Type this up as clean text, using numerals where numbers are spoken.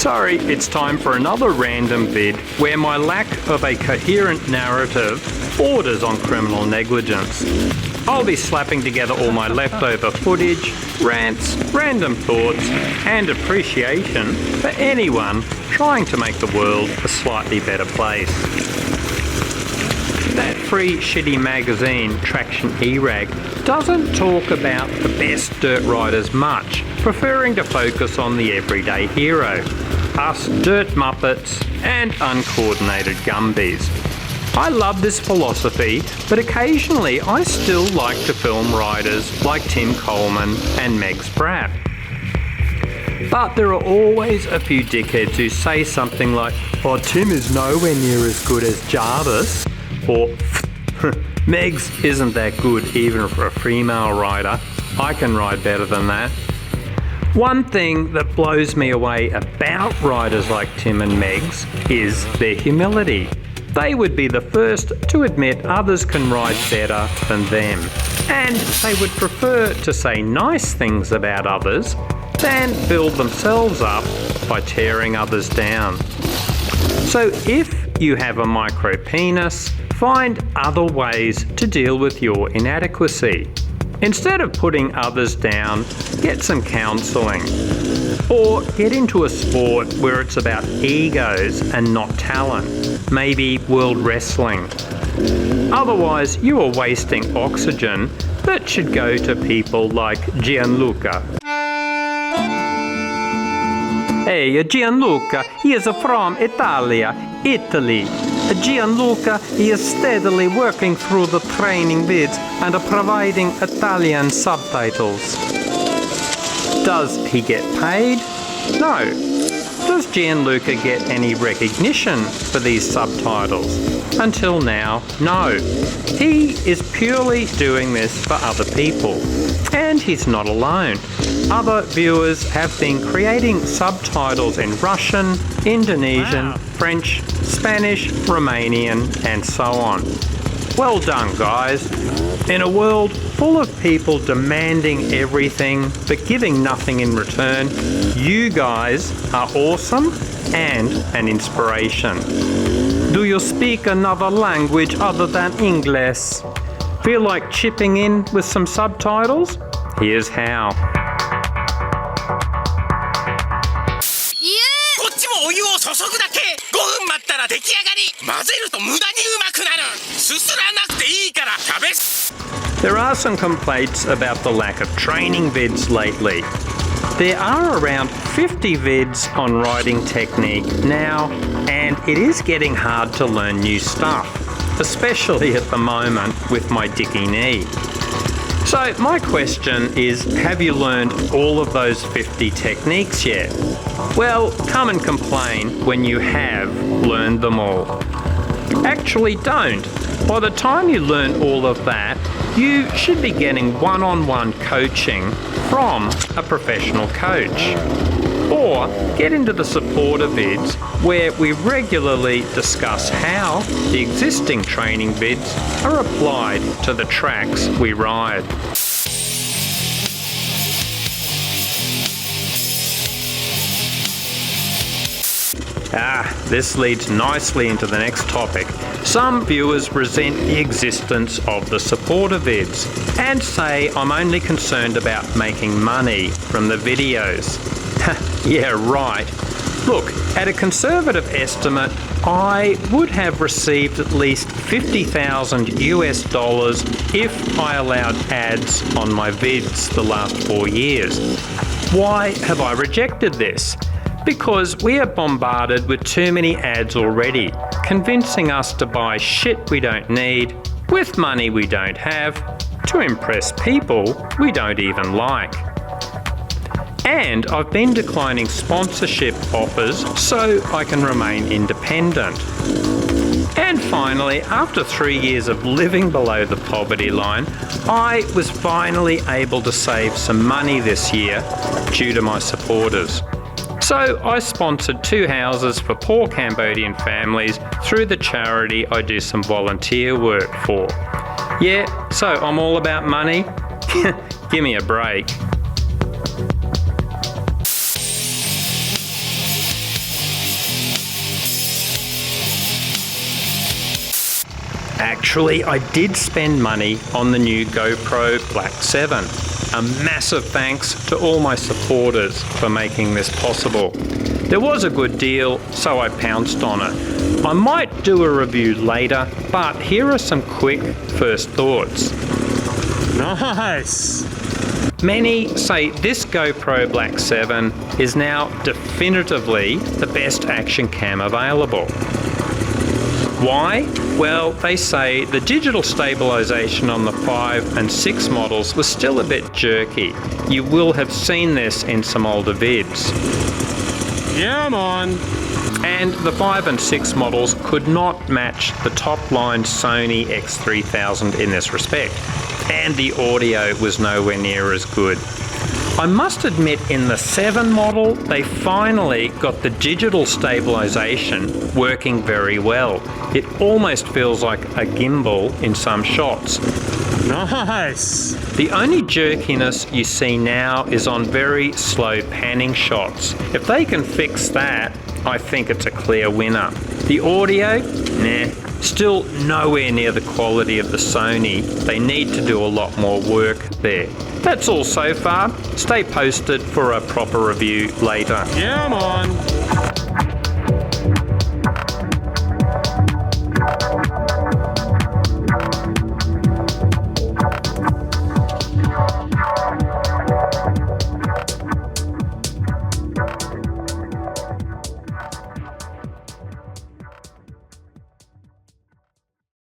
Sorry, it's time for another random vid where my lack of a coherent narrative borders on criminal negligence. I'll be slapping together all my leftover footage, rants, random thoughts, and appreciation for anyone trying to make the world a slightly better place. That free shitty magazine, Traction eRAg, doesn't talk about the best dirt riders much, preferring to focus on the everyday hero, us dirt muppets and uncoordinated gumbies. I love this philosophy, but occasionally I still like to film riders like Tim Coleman and Megs Braap. But there are always a few dickheads who say something like, "Oh, Tim is nowhere near as good as Jarvis," or "Megs isn't that good even for a female rider. I can ride better than that." One thing that blows me away about riders like Tim and Megs is their humility. They would be the first to admit others can ride better than them, and they would prefer to say nice things about others than build themselves up by tearing others down. So if you have a micro penis, find other ways to deal with your inadequacy. Instead of putting others down, get some counselling. Or get into a sport where it's about egos and not talent, maybe world wrestling. Otherwise, you are wasting oxygen that should go to people like Gianluca. Hey, Gianluca, he is from Italy. Gianluca, he is steadily working through the training vids and providing Italian subtitles. Does he get paid? No. Does Gianluca get any recognition for these subtitles? Until now, no. He is purely doing this for other people. And he's not alone. Other viewers have been creating subtitles in Russian, Indonesian, French, Spanish, Romanian, and so on. Well done, guys. In a world full of people demanding everything but giving nothing in return, you guys are awesome and an inspiration. Do you speak another language other than English? Feel like chipping in with some subtitles? Here's how. こっちもお湯を注ぐだけ。5分待ったら出来上がり。混ぜると無駄にうまくなる。すすらなくていいからキャベツ。 There are some complaints about the lack of training vids lately. There are around 50 vids on riding technique now, and it is getting hard to learn new stuff, especially at the moment with my dicky knee. So my question is, have you learned all of those 50 techniques yet? Well, come and complain when you have learned them all. Actually don't. By the time you learn all of that, you should be getting one-on-one coaching from a professional coach. Or get into the supporter vids where we regularly discuss how the existing training vids are applied to the tracks we ride. This leads nicely into the next topic. Some viewers resent the existence of the supporter vids and say I'm only concerned about making money from the videos. Yeah, right. Look, at a conservative estimate, I would have received at least $50,000 US if I allowed ads on my vids the last 4 years. Why have I rejected this? Because we are bombarded with too many ads already, convincing us to buy shit we don't need, with money we don't have, to impress people we don't even like. And I've been declining sponsorship offers so I can remain independent. And finally, after 3 years of living below the poverty line, I was finally able to save some money this year due to my supporters. So I sponsored 2 houses for poor Cambodian families through the charity I do some volunteer work for. Yeah, so I'm all about money? Give me a break. Actually, I did spend money on the new GoPro Black 7. A massive thanks to all my supporters for making this possible. There was a good deal, so I pounced on it. I might do a review later, but here are some quick first thoughts. Nice! Many say this GoPro Black 7 is now definitively the best action cam available. Why? Well, they say the digital stabilization on the 5 and 6 models was still a bit jerky. You will have seen this in some older vids. Yeah, I'm on. And the 5 and 6 models could not match the top-line Sony X3000 in this respect. And the audio was nowhere near as good. I must admit, in the 7 model, they finally got the digital stabilization working very well. It almost feels like a gimbal in some shots. Nice! The only jerkiness you see now is on very slow panning shots. If they can fix that, I think it's a clear winner. The audio? Nah. Still nowhere near the quality of the Sony. They need to do a lot more work there. That's all so far. Stay posted for a proper review later. Yeah, I'm on.